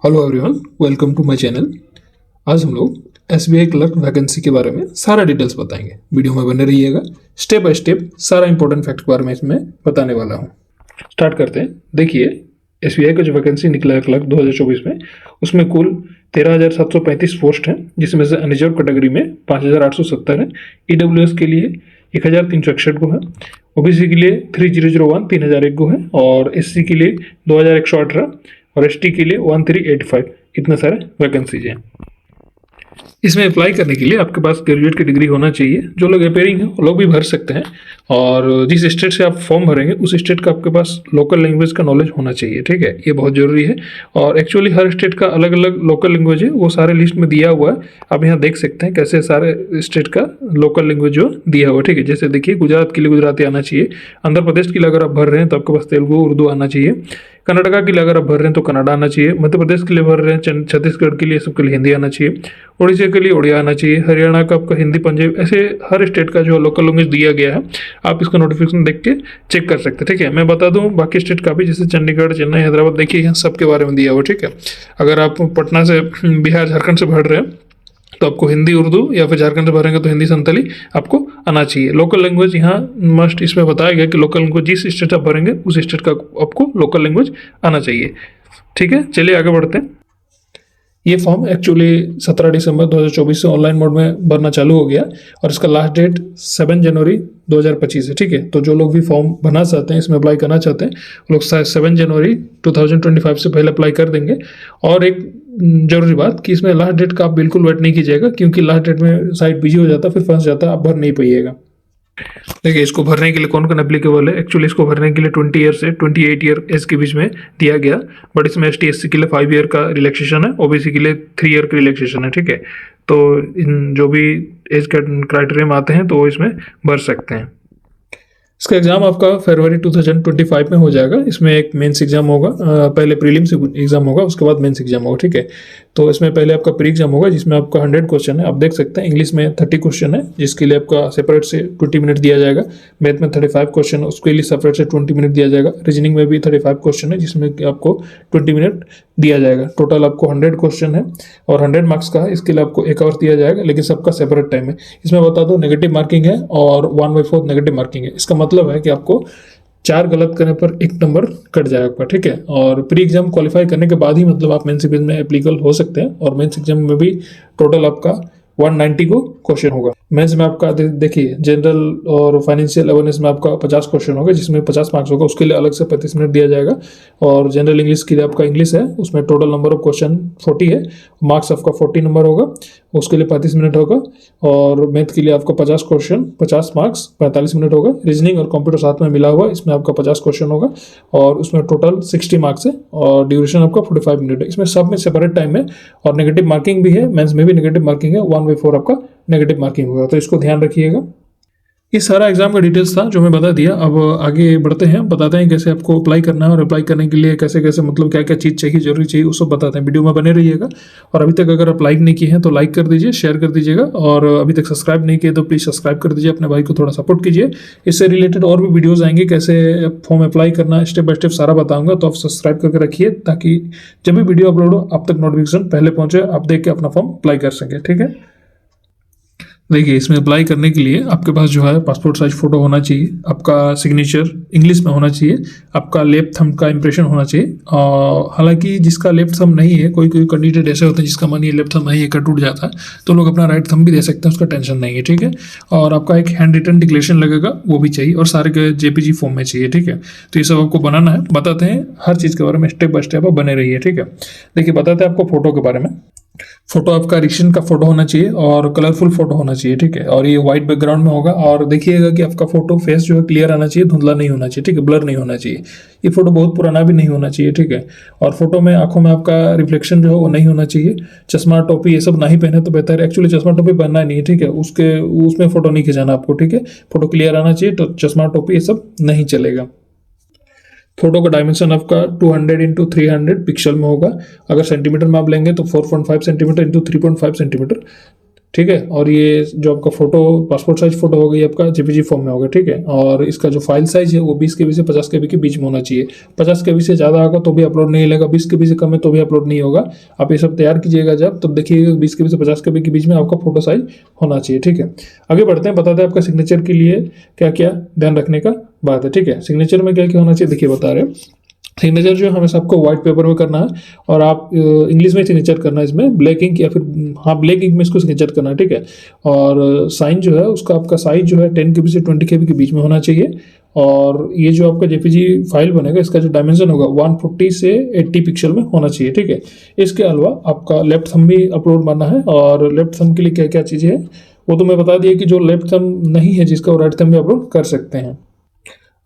Hello everyone, welcome to my channel. आज हम लोग एसबीआई क्लर्क वैकेंसी के बारे में सारा डिटेल्स बताएंगे। वीडियो में बने रहिएगा। स्टेप बाय स्टेप सारा इंपॉर्टेंट फैक्ट के बारे में इसमें बताने वाला हूँ। स्टार्ट करते हैं। देखिए, एसबीआई का जो वैकेंसी निकला है क्लर्क 2024 में, उसमें कुल 13,735 पोस्ट हैं, जिसमें से अनरिजर्व कैटेगरी में 5,870 है, ईडब्ल्यूएस के लिए 1,361 को है, ओबीसी के लिए 3001 3,001 को है, और एससी के लिए 2,118 और एसटी के लिए 1385। इतने सारे वैकेंसीज हैं। इसमें अप्लाई करने के लिए आपके पास ग्रेजुएट की डिग्री होना चाहिए। जो लोग अपेयरिंग हैं वो लोग भी भर सकते हैं, और जिस स्टेट से आप फॉर्म भरेंगे उस स्टेट का आपके पास लोकल लैंग्वेज का नॉलेज होना चाहिए। ठीक है, ये बहुत जरूरी है। और एक्चुअली हर स्टेट का अलग अलग लोकल लैंग्वेज है, वो सारे लिस्ट में दिया हुआ है। आप यहाँ देख सकते हैं कैसे सारे स्टेट का लोकल लैंग्वेज जो दिया हुआ है। ठीक है, जैसे देखिए, गुजरात के लिए गुजराती आना चाहिए, आंध्र प्रदेश के लिए अगर आप भर रहे हैं तो आपके पास तेलुगु उर्दू आना चाहिए, कर्नाटका के लिए अगर आप भर रहे हैं तो कन्नड़ा आना चाहिए, मध्य प्रदेश के लिए भर रहे हैं, छत्तीसगढ़ के लिए सबके लिए हिंदी आना चाहिए, उड़ीसा के लिए उड़िया आना चाहिए, हरियाणा का आपका हिंदी, पंजाब, ऐसे हर स्टेट का जो लोकल लैंग्वेज दिया गया है आप इसका नोटिफिकेशन देख के चेक कर सकते हैं। ठीक है, मैं बता दूं बाकी स्टेट का भी, जैसे चंडीगढ़, चेन्नई, हैदराबाद, देखिए यहाँ सबके बारे में दिया हुआ। ठीक है, अगर आप पटना से, बिहार, झारखंड से भर रहे हैं तो आपको हिंदी उर्दू, या फिर झारखंड से भरेंगे तो हिंदी संताली आपको आना चाहिए। लोकल लैंग्वेज यहाँ मस्ट इसमें बताया गया कि लोकल लैंग्वेज जिस स्टेट आप भरेंगे उस स्टेट का आपको लोकल लैंग्वेज आना चाहिए। ठीक है, चलिए आगे बढ़ते हैं। ये फॉर्म एक्चुअली 17 दिसंबर 2024 से ऑनलाइन मोड में भरना चालू हो गया, और इसका लास्ट डेट 7 जनवरी 2025 है। ठीक है, तो जो लोग भी फॉर्म भरना चाहते हैं, इसमें अप्लाई करना चाहते हैं, वो लोग 7 जनवरी 2025 से पहले अप्लाई कर देंगे। और एक जरूरी बात कि इसमें लास्ट डेट का आप बिल्कुल वेट नहीं कीजिएगा, क्योंकि लास्ट डेट में साइट बिजी हो जाता है, फिर फंस जाता है, आप भर नहीं पाइएगा। देखिए, इसको भरने के लिए कौन कौन एप्लीकेबल है। एक्चुअली इसको भरने के लिए 20 ईयर से 28 ईयर एज के बीच में दिया गया, बट इसमें एसटी एससी के लिए 5 ईयर का रिलैक्सेशन है, ओबीसी के लिए 3 ईयर का रिलैक्सेशन है। ठीक है, तो इन जो भी एज क्राइटेरिया में आते हैं तो वो इसमें भर सकते हैं। इसका एग्जाम आपका फरवरी 2025 में हो जाएगा। इसमें एक मेंस एग्जाम होगा, पहले प्रीलिम्स एग्जाम होगा, उसके बाद मेंस एग्जाम होगा। ठीक है, तो इसमें पहले आपका प्री एग्जाम होगा, जिसमें आपका 100 क्वेश्चन है। आप देख सकते हैं इंग्लिश में 30 क्वेश्चन है, जिसके लिए आपका सेपरेट से 20 मिनट दिया जाएगा। मैथ में 35 क्वेश्चन है, उसके लिए सेपरेट से 20 मिनट दिया जाएगा। रीजनिंग में भी 35 क्वेश्चन है, जिसमें आपको 20 मिनट दिया जाएगा। टोटल आपको 100 क्वेश्चन है और 100 मार्क्स का है। इसके लिए आपको 1 आवर दिया जाएगा, लेकिन सबका सेपरेट टाइम है। इसमें बता दो, नेगेटिव मार्किंग है और 1/4 नेगेटिव मार्किंग है। इसका मतलब है कि आपको 4 गलत करने पर 1 नंबर कट जाएगा आपका। ठीक है, और प्री एग्जाम क्वालिफाई करने के बाद ही मतलब आप मेंस एग्जाम में एप्लीकेबल हो सकते हैं, और मेंस एग्जाम में भी टोटल आपका 190 को क्वेश्चन होगा। मेंस में आपका देखिए, जनरल और फाइनेंशियल अवेयरनेस में आपका 50 क्वेश्चन होगा, जिसमें 50 मार्क्स होगा, उसके लिए अलग से 35 मिनट दिया जाएगा। और जनरल इंग्लिश के लिए आपका इंग्लिश है, उसमें टोटल नंबर ऑफ क्वेश्चन 40 है, मार्क्स आपका 40 नंबर होगा, उसके लिए 35 मिनट होगा। और मैथ के लिए आपको 50 क्वेश्चन 50 मार्क्स 45 मिनट होगा। रीजनिंग और कंप्यूटर साथ में मिला हुआ, इसमें आपका 50 क्वेश्चन होगा, और उसमें टोटल 60 मार्क्स है, और ड्यूरेशन आपका 45 मिनट है। इसमें सब में सेपरेट टाइम है, और नेगेटिव मार्किंग भी है। मेंस में भी नेगेटिव मार्किंग है, 1/4 आपका नेगेटिव मार्किंग होगा, तो इसको ध्यान रखिएगा। ये सारा एग्जाम का डिटेल्स था जो मैं बता दिया। अब आगे बढ़ते हैं, बताते हैं कैसे आपको अप्लाई करना है, और अप्लाई करने के लिए कैसे कैसे मतलब क्या क्या चीज़ चाहिए, जरूरी चाहिए, वो सब बताते हैं। वीडियो में बने रहिएगा। और अभी तक अगर आप लाइक नहीं किए हैं तो लाइक कर दीजिए, शेयर कर दीजिएगा, और अभी तक सब्सक्राइब नहीं किए तो प्लीज़ सब्सक्राइब कर दीजिए, अपने भाई को थोड़ा सपोर्ट कीजिए। इससे रिलेटेड और भी वीडियोज़ आएंगे, कैसे फॉर्म अप्लाई करना, स्टेप बाय स्टेप सारा बताऊंगा, तो आप सब्सक्राइब करके रखिए, ताकि जब भी वीडियो अपलोड हो आप तक नोटिफिकेशन पहले पहुंचे, आप देख के अपना फॉर्म अप्लाई कर सकें। ठीक है, देखिए, इसमें अप्लाई करने के लिए आपके पास जो है पासपोर्ट साइज फोटो होना चाहिए, आपका सिग्नेचर इंग्लिश में होना चाहिए, आपका लेफ्ट थंब का इंप्रेशन होना चाहिए। हालांकि जिसका लेफ्ट थंब नहीं है, कोई कोई कैंडिडेट ऐसे होते हैं जिसका मन ये लेफ्ट थंब नहीं है, कट टूट जाता है, तो लोग अपना राइट थंब भी दे सकते हैं, उसका टेंशन नहीं है। ठीक है, और आपका एक हैंड रिटन डिक्लेरेशन लगेगा, वो भी चाहिए, और सारे के जेपीजी फॉर्म में चाहिए। ठीक है, तो ये सब आपको बनाना है। बताते हैं हर चीज़ के बारे में, स्टेप बाय स्टेप आप बने रहिए। ठीक है, देखिए, बताते हैं आपको फोटो के बारे में। फोटो आपका रिसेंट का फोटो होना चाहिए, और कलरफुल फोटो होना चाहिए। ठीक है, और ये व्हाइट बैकग्राउंड में होगा, और देखिएगा कि आपका फोटो फेस जो है क्लियर आना चाहिए, धुंधला नहीं होना चाहिए। ठीक है, ब्लर नहीं होना चाहिए। ये फोटो बहुत पुराना भी नहीं होना चाहिए। ठीक है, और फोटो में आंखों में आपका रिफ्लेक्शन जो है वो नहीं होना चाहिए। चश्मा टोपी ये सब नहीं पहने तो बेहतर है। एक्चुअली चश्मा टोपी पहनना नहीं है। ठीक है, उसमें फोटो नहीं खिंचाना आपको। ठीक है, फोटो क्लियर आना चाहिए, तो चश्मा टोपी ये सब नहीं चलेगा। फोटो का डायमेंशन आपका 200x300 पिक्सल में होगा। अगर सेंटीमीटर में आप लेंगे तो 4.5 सेंटीमीटर इंटू 3.5 सेंटीमीटर। ठीक है। और ये जो आपका फोटो पासपोर्ट साइज फोटो होगा ये आपका जेपीजी फॉर्म में होगा, ठीक है। और इसका जो फाइल साइज है वो 20 KB से 50 KB के बीच में होना चाहिए। 50 KB से ज़्यादा होगा तो भी अपलोड नहीं लगेगा, 20 KB से कम है तो भी अपलोड नहीं होगा। आप ये सब तैयार कीजिएगा जब, तब देखिएगा 20 KB से 50 KB के बीच में आपका फोटो साइज होना चाहिए, ठीक है। आगे बढ़ते हैं, बताते हैं आपका सिग्नेचर के लिए क्या क्या ध्यान रखने का बात है, ठीक है। सिग्नेचर में क्या क्या होना चाहिए देखिए बता रहे हैं। सिग्नेचर जो है हमेशा आपको व्हाइट पेपर में करना है और आप इंग्लिश में सिग्नेचर करना है इसमें, ब्लैक इंक या फिर हाँ ब्लैक इंक में इसको सिग्नेचर करना है, ठीक है। और साइन जो है उसका आपका साइज जो है 10 KB से 20 KB के बीच में होना चाहिए। और ये जो आपका जेपीजी फाइल बनेगा इसका जो डायमेंशन होगा 140 से 80 पिक्सल में होना चाहिए, ठीक है। इसके अलावा आपका लेफ्ट थंब भी अपलोड मारना है, और लेफ्ट थंब के लिए क्या क्या चीज़ें हैं वो तो मैं बता दिया कि जो लेफ्ट थंब नहीं है जिसका वो राइट थंब भी अपलोड कर सकते हैं।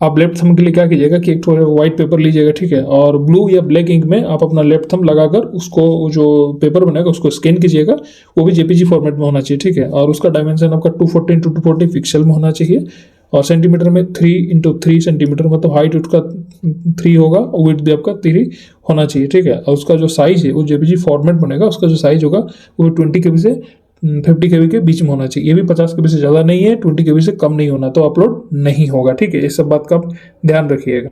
आप लेफ्ट थंब के लिए क्या कीजिएगा कि एक व्हाइट पेपर लीजिएगा, ठीक है, और ब्लू या ब्लैक इंक में आप अपना लेफ्ट थंब लगाकर उसको जो पेपर बनेगा उसको स्कैन कीजिएगा। वो भी जेपीजी फॉर्मेट में होना चाहिए, ठीक है। और उसका डायमेंशन आपका 240 x 240 पिक्सल में होना चाहिए। और सेंटीमीटर में 3 x 3 सेंटीमीटर, मतलब हाइट उसका 3 होगा और विड्थ भी आपका 3 होना चाहिए, ठीक है। और उसका जो साइज है वो जेपीजी फॉर्मेट बनेगा, उसका जो साइज होगा वो 20 KB से 50 KB के बीच में होना चाहिए। ये भी 50 KB से ज़्यादा नहीं है, 20 KB से कम नहीं होना, तो अपलोड नहीं होगा, ठीक है। ये सब बात का आप ध्यान रखिएगा।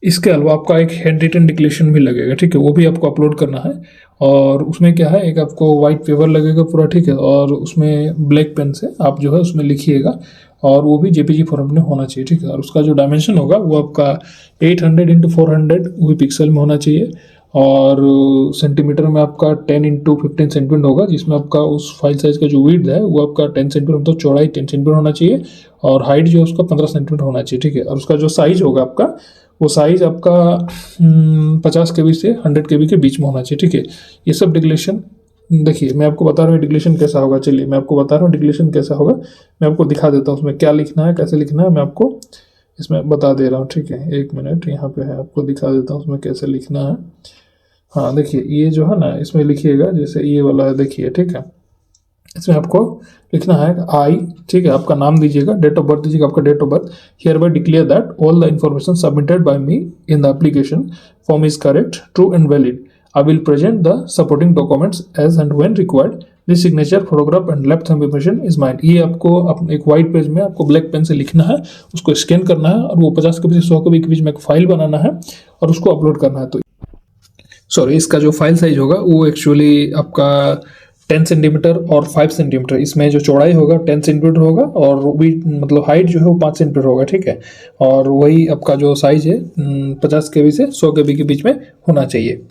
इसके अलावा आपका एक हैंड रिटन डिक्लेरेशन भी लगेगा, ठीक है, वो भी आपको अपलोड करना है। और उसमें क्या है, एक आपको व्हाइट पेपर लगेगा पूरा, ठीक है, और उसमें ब्लैक पेन से आप जो है उसमें लिखिएगा, और वो भी जेपीजी फॉर्मेट में होना चाहिए, ठीक है। और उसका जो डायमेंशन होगा वो आपका 800 x 400 वो भी पिक्सल में होना चाहिए। और सेंटीमीटर में आपका 10 x 15 सेंटीमीटर होगा, जिसमें आपका उस फाइल साइज का जो विड्थ है वो आपका 10 सेंटीमीटर, मतलब चौड़ाई 10 सेंटीमीटर होना चाहिए। और हाइट जो है उसका 15 सेंटीमीटर होना चाहिए, ठीक है। और उसका जो साइज होगा आपका वो साइज आपका 50 KB से 100 KB के बीच में होना चाहिए, ठीक है। ये सब डिक्लेरेशन देखिए मैं आपको बता रहा हूँ डिक्लेरेशन कैसा होगा। चलिए मैं आपको बता रहा हूँ डिक्लेरेशन कैसा होगा, मैं आपको दिखा देता हूँ उसमें क्या लिखना है, कैसे लिखना है, मैं आपको इसमें बता दे रहा हूँ, ठीक है। एक मिनट यहाँ पे है, आपको दिखा देता हूँ उसमें कैसे लिखना है। हाँ देखिए ये जो है ना इसमें लिखिएगा, जैसे ये वाला है देखिए, ठीक है। इसमें आपको लिखना है आई, ठीक है, आपका नाम दीजिएगा, डेट ऑफ बर्थ दीजिएगा, आपका date of birth. Hereby declare that all the information submitted by me in the application form is correct, true and valid. I will present the supporting documents as and when required. This signature photograph and left thumb impression is mine. ये आपको एक white page में आपको black pen से लिखना है, उसको scan करना है, और वो 50 KB से 100 KB के बीच में एक फाइल बनाना है और उसको अपलोड करना है। तो सॉरी, इसका जो फाइल साइज होगा वो एक्चुअली आपका 10 सेंटीमीटर और 5 सेंटीमीटर, इसमें जो चौड़ाई होगा 10 सेंटीमीटर होगा, और भी मतलब हाइट जो है वो 5 सेंटीमीटर होगा, ठीक है। और वही आपका जो साइज है 50 KB से 100 KB के बीच में होना चाहिए।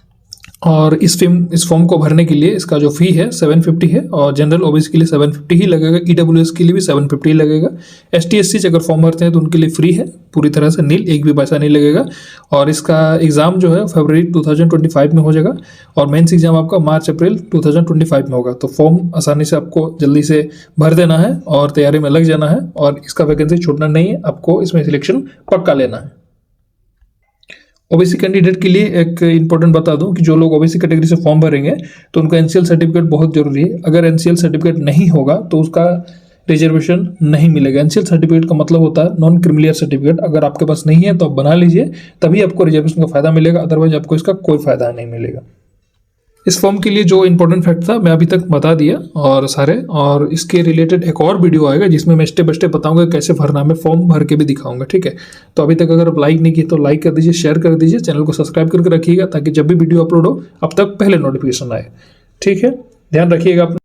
और इस फॉर्म को भरने के लिए इसका जो फी है 750 है, और जनरल ओबीसी के लिए 750 ही लगेगा, ईडब्ल्यूएस के लिए भी 750 ही लगेगा। एसटी एससी अगर फॉर्म भरते हैं तो उनके लिए फ्री है, पूरी तरह से नील, एक भी पैसा नहीं लगेगा। और इसका एग्ज़ाम जो है फरवरी 2025 में हो जाएगा, और मेंस एग्जाम आपका मार्च अप्रैल 2025 में होगा। तो फॉर्म आसानी से आपको जल्दी से भर देना है और तैयारी में लग जाना है, और इसका वैकेंसी छूटना नहीं है, आपको इसमें सिलेक्शन पक्का लेना है। ओबीसी कैंडिडेट के लिए एक इंपॉर्टेंट बता दूं कि जो लोग ओबीसी कैटेगरी से फॉर्म भरेंगे तो उनका एनसीएल सर्टिफिकेट बहुत जरूरी है। अगर एनसीएल सर्टिफिकेट नहीं होगा तो उसका रिजर्वेशन नहीं मिलेगा। एनसीएल सर्टिफिकेट का मतलब होता है नॉन क्रिमिलियर सर्टिफिकेट। अगर आपके पास नहीं है तो आप बना लीजिए, तभी आपको रिजर्वेशन का फायदा मिलेगा, अदरवाइज आपको इसका कोई फायदा नहीं मिलेगा। इस फॉर्म के लिए जो इंपॉर्टेंट फैक्ट था मैं अभी तक बता दिया और सारे, और इसके रिलेटेड एक और वीडियो आएगा जिसमें मैं स्टेप बाय स्टेप बताऊंगा कैसे भरना है, मैं फॉर्म भर के भी दिखाऊंगा, ठीक है। तो अभी तक अगर आप लाइक नहीं किए तो लाइक कर दीजिए, शेयर कर दीजिए, चैनल को सब्सक्राइब करके रखिएगा ताकि जब भी वीडियो अपलोड हो अब तक पहले नोटिफिकेशन आए, ठीक है। ध्यान रखिएगा।